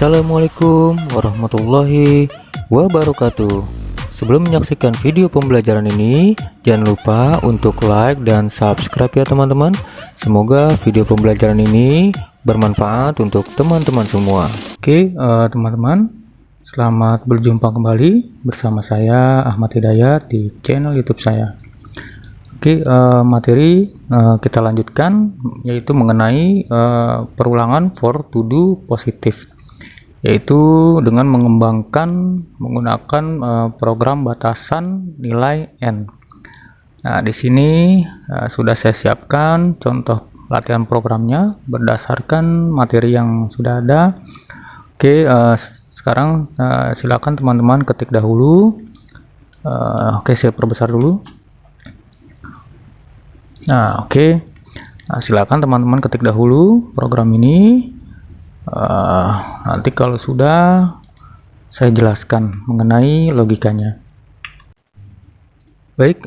Assalamualaikum warahmatullahi wabarakatuh. Sebelum menyaksikan video pembelajaran ini, jangan lupa untuk like dan subscribe ya teman-teman. Semoga video pembelajaran ini bermanfaat untuk teman-teman semua. Oke, teman-teman, selamat berjumpa kembali bersama saya Ahmad Hidayat di channel YouTube saya. Oke, materi kita lanjutkan, yaitu mengenai perulangan for to do positif, yaitu dengan menggunakan program batasan nilai n. Nah, di sini sudah saya siapkan contoh latihan programnya berdasarkan materi yang sudah ada. Oke, sekarang silakan teman-teman ketik dahulu. Oke, saya perbesar dulu. Nah, oke. Nah, silakan teman-teman ketik dahulu program ini. Nanti kalau sudah, saya jelaskan mengenai logikanya. Baik,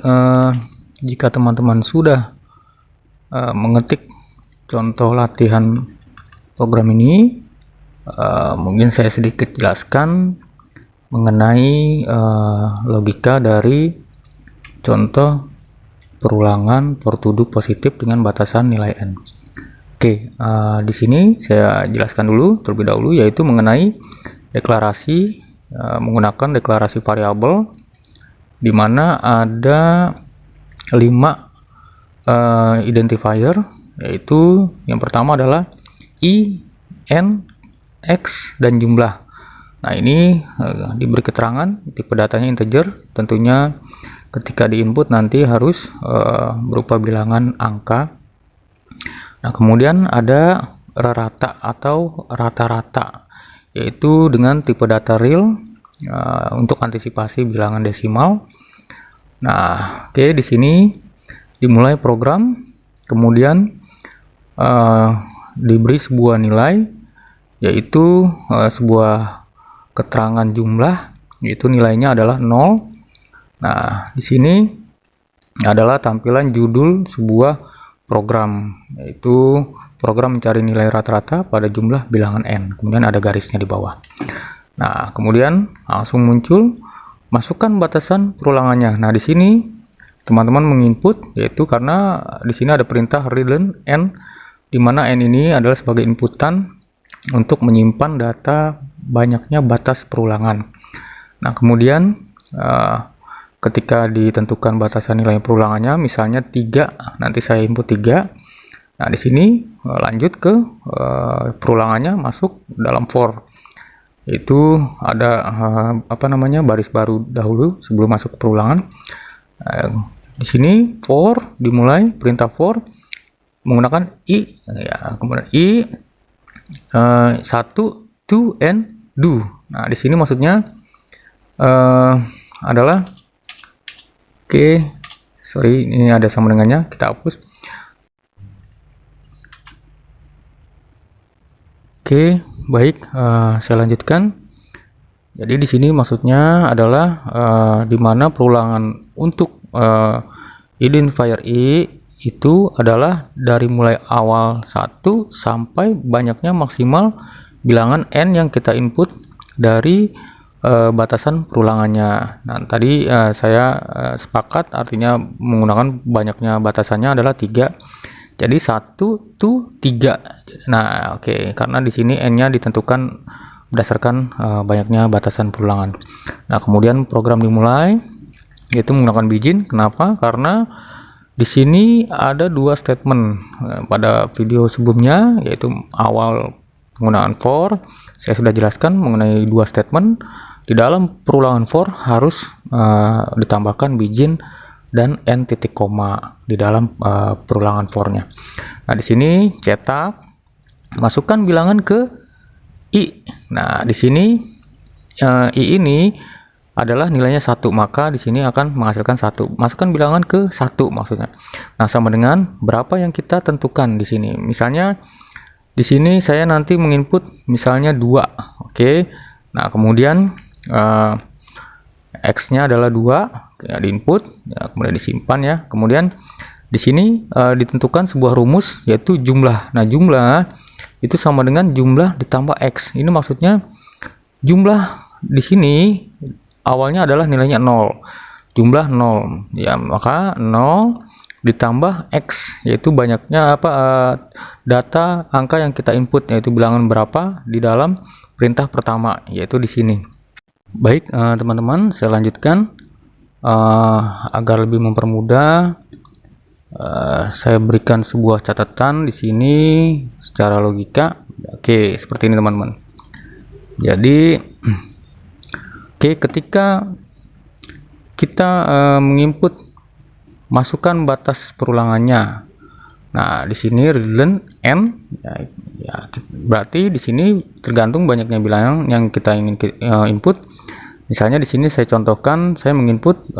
jika teman-teman sudah mengetik contoh latihan program ini, mungkin saya sedikit jelaskan mengenai logika dari contoh perulangan for to do positif dengan batasan nilai n. Oke, di sini saya jelaskan dulu terlebih dahulu, yaitu mengenai deklarasi, menggunakan deklarasi variabel, di mana ada 5 identifier, yaitu yang pertama adalah i, n, x, dan jumlah. Nah, ini diberi keterangan tipe datanya integer, tentunya ketika di input nanti harus berupa bilangan angka. Nah, kemudian ada rata atau rata-rata, yaitu dengan tipe data real untuk antisipasi bilangan desimal. Nah, oke, di sini dimulai program, kemudian diberi sebuah nilai, yaitu sebuah keterangan jumlah, yaitu nilainya adalah 0. Nah, di sini adalah tampilan judul sebuah program, yaitu program mencari nilai rata-rata pada jumlah bilangan n. Kemudian ada garisnya di bawah. Nah, kemudian langsung muncul masukkan batasan perulangannya. Nah, di sini teman-teman menginput, yaitu karena di sini ada perintah readline n, di mana n ini adalah sebagai inputan untuk menyimpan data banyaknya batas perulangan. Nah, kemudian ketika ditentukan batasan nilai perulangannya, misalnya 3, nanti saya input 3. Nah, di sini lanjut ke perulangannya masuk dalam for, yaitu ada baris baru dahulu sebelum masuk ke perulangan. Di sini for dimulai, perintah for menggunakan i, ya, kemudian i 1 to and do. Nah, di sini maksudnya adalah, oke, sorry, ini ada sama dengannya, kita hapus. Oke, baik, saya lanjutkan. Jadi di sini maksudnya adalah di mana perulangan untuk identifier i itu adalah dari mulai awal 1 sampai banyaknya maksimal bilangan n yang kita input dari batasan perulangannya. Nah, tadi saya sepakat, artinya menggunakan banyaknya batasannya adalah 3. Jadi 1 to 3. Nah, oke, karena di sini n-nya ditentukan berdasarkan banyaknya batasan perulangan. Nah, kemudian program dimulai, yaitu menggunakan begin. Kenapa? Karena di sini ada 2 statement. Pada video sebelumnya, yaitu awal penggunaan for, saya sudah jelaskan mengenai 2 statement. Di dalam perulangan for harus ditambahkan begin dan n titik koma di dalam perulangan for-nya. Nah, di sini cetak, masukkan bilangan ke i. Nah, di sini i ini adalah nilainya 1, maka di sini akan menghasilkan 1. Masukkan bilangan ke 1 maksudnya. Nah, sama dengan berapa yang kita tentukan di sini. Misalnya di sini saya nanti menginput misalnya 2. Oke. Nah, kemudian x-nya adalah 2, ya, di input, ya, kemudian disimpan ya. Kemudian di sini ditentukan sebuah rumus, yaitu jumlah. Nah, jumlah itu sama dengan jumlah ditambah X. Ini maksudnya jumlah di sini awalnya adalah nilainya 0. Jumlah 0. Ya, maka 0 ditambah X, yaitu banyaknya data angka yang kita input, yaitu bilangan berapa di dalam perintah pertama, yaitu di sini. Baik, teman-teman, saya lanjutkan agar lebih mempermudah. Saya berikan sebuah catatan di sini secara logika. Oke, seperti ini teman-teman. Jadi, ketika kita menginput masukkan batas perulangannya. Nah, di sini redundant n ya, berarti di sini tergantung banyaknya bilangan yang kita ingin input. Misalnya di sini saya contohkan, saya menginput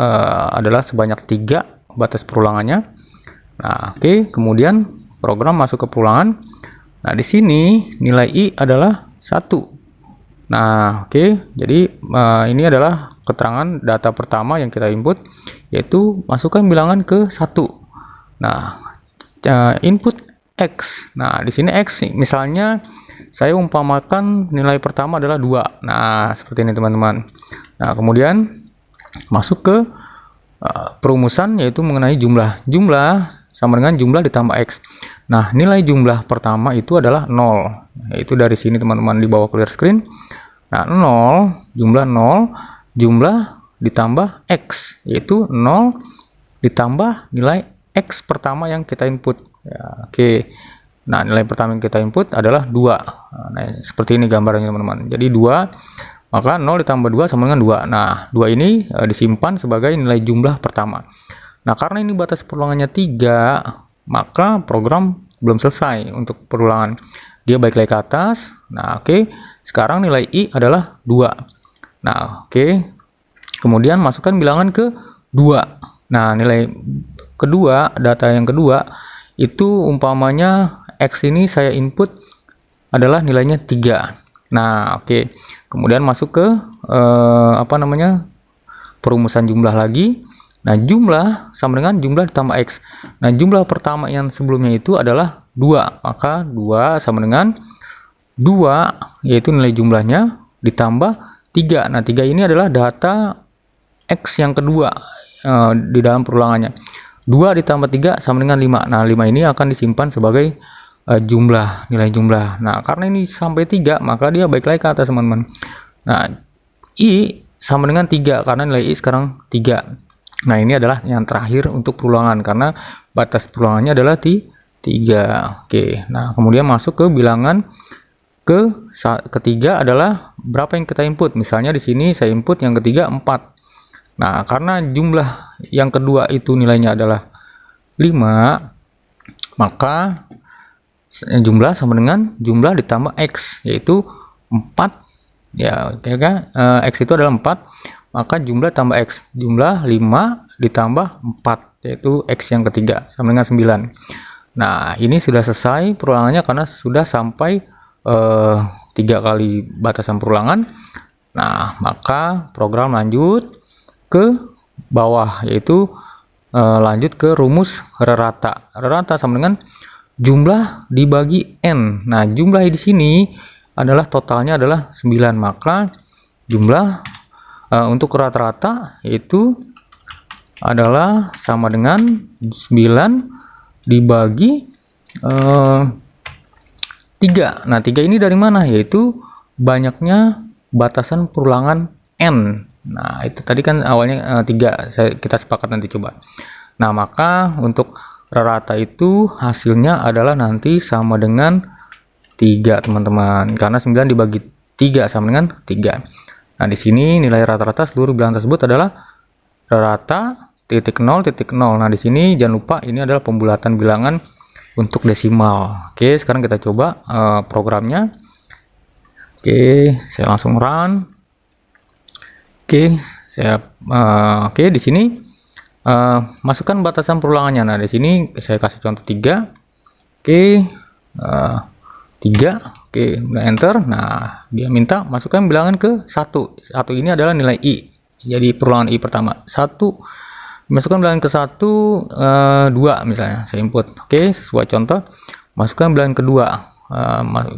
adalah sebanyak 3 batas perulangannya. Nah, kemudian program masuk ke perulangan. Nah, di sini nilai i adalah 1. Nah, jadi ini adalah keterangan data pertama yang kita input, yaitu masukkan bilangan ke 1. Nah, input X. Nah, di sini X misalnya saya umpamakan nilai pertama adalah 2. Nah, seperti ini teman-teman. Nah, kemudian masuk ke perumusan, yaitu mengenai jumlah. Jumlah sama dengan jumlah ditambah X. Nah, nilai jumlah pertama itu adalah 0. Yaitu dari sini teman-teman di bawah clear screen. Nah, 0, jumlah 0, jumlah ditambah X, yaitu 0 ditambah nilai X pertama yang kita input. Ya, nah, nilai pertama yang kita input adalah 2. Nah, seperti ini gambarnya teman-teman. Jadi 2, maka 0 ditambah 2 sama dengan 2. Nah, 2 ini disimpan sebagai nilai jumlah pertama. Nah, karena ini batas perulangannya 3, maka program belum selesai untuk perulangan. Dia balik lagi ke atas. Nah, sekarang nilai i adalah 2. Nah, kemudian masukkan bilangan ke 2. Nah, nilai kedua, data yang kedua itu umpamanya X ini saya input adalah nilainya 3. Nah, kemudian masuk ke perumusan jumlah lagi. Nah, jumlah sama dengan jumlah ditambah X. Nah, jumlah pertama yang sebelumnya itu adalah 2. Maka 2 sama dengan 2, yaitu nilai jumlahnya, ditambah 3. Nah, 3 ini adalah data X yang kedua di dalam perulangannya. 2 ditambah 3 sama dengan 5. Nah, 5 ini akan disimpan sebagai jumlah, nilai jumlah. Nah, karena ini sampai 3, maka dia balik lagi ke atas, teman-teman. Nah, i sama dengan 3, karena nilai i sekarang 3. Nah, ini adalah yang terakhir untuk perulangan, karena batas perulangannya adalah 3. Nah, kemudian masuk ke bilangan ketiga adalah berapa yang kita input. Misalnya di sini saya input yang ketiga 4. Nah, karena jumlah yang kedua itu nilainya adalah 5, maka jumlah sama dengan jumlah ditambah X, yaitu 4. Ya, X itu adalah 4, maka jumlah tambah X, jumlah 5 ditambah 4, yaitu X yang ketiga sama dengan 9. Nah, ini sudah selesai perulangannya karena sudah sampai 3 kali batasan perulangan. Nah, maka program lanjut ke bawah, yaitu lanjut ke rumus rata. Rata sama dengan jumlah dibagi n. Nah, jumlah di sini adalah totalnya adalah 9, maka jumlah untuk rata-rata itu adalah sama dengan 9 dibagi 3. Nah, 3 ini dari mana? Yaitu banyaknya batasan perulangan n. Nah, itu tadi kan awalnya 3. Kita sepakat nanti coba. Nah, maka untuk rata itu hasilnya adalah nanti sama dengan 3, teman-teman. Karena 9 dibagi 3 sama dengan 3. Nah, di sini nilai rata-rata seluruh bilangan tersebut adalah rata titik 0 titik 0. Nah, di sini jangan lupa ini adalah pembulatan bilangan untuk desimal. Sekarang kita coba programnya. Saya langsung run. Di sini masukkan batasan perulangannya. Nah, di sini saya kasih contoh 3. 3. Udah enter. Nah, dia minta masukkan bilangan ke 1. 1 ini adalah nilai i. Jadi perulangan i pertama. 1 masukkan bilangan ke 1, 2 misalnya saya input. Sesuai contoh. Masukkan bilangan kedua.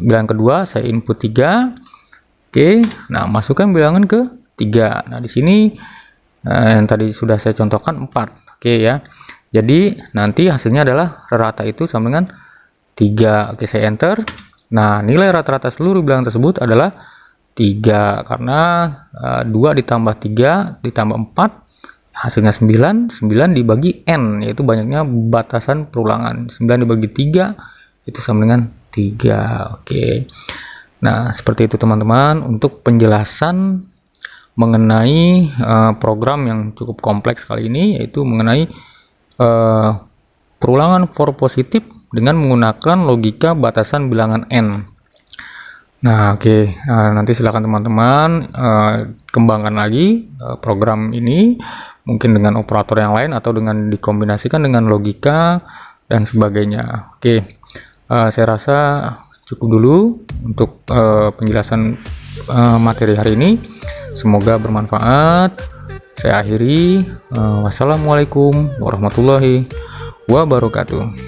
bilangan kedua saya input 3. Oke, nah masukkan bilangan ke 3. Nah, di sini yang tadi sudah saya contohkan 4. Oke ya. Jadi nanti hasilnya adalah rata itu sama dengan 3. Oke, saya enter. Nah, nilai rata-rata seluruh bilangan tersebut adalah 3 karena 2 ditambah 3 ditambah 4 hasilnya 9. 9 dibagi n, yaitu banyaknya batasan perulangan. 9 dibagi 3 itu sama dengan 3. Oke. Nah, seperti itu teman-teman untuk penjelasan mengenai program yang cukup kompleks kali ini, yaitu mengenai perulangan for positif dengan menggunakan logika batasan bilangan n. Nah, oke. Nanti silakan teman-teman kembangkan lagi program ini, mungkin dengan operator yang lain atau dengan dikombinasikan dengan logika dan sebagainya. Oke, saya rasa cukup dulu untuk penjelasan materi hari ini. Semoga bermanfaat. Saya akhiri. Wassalamualaikum warahmatullahi wabarakatuh.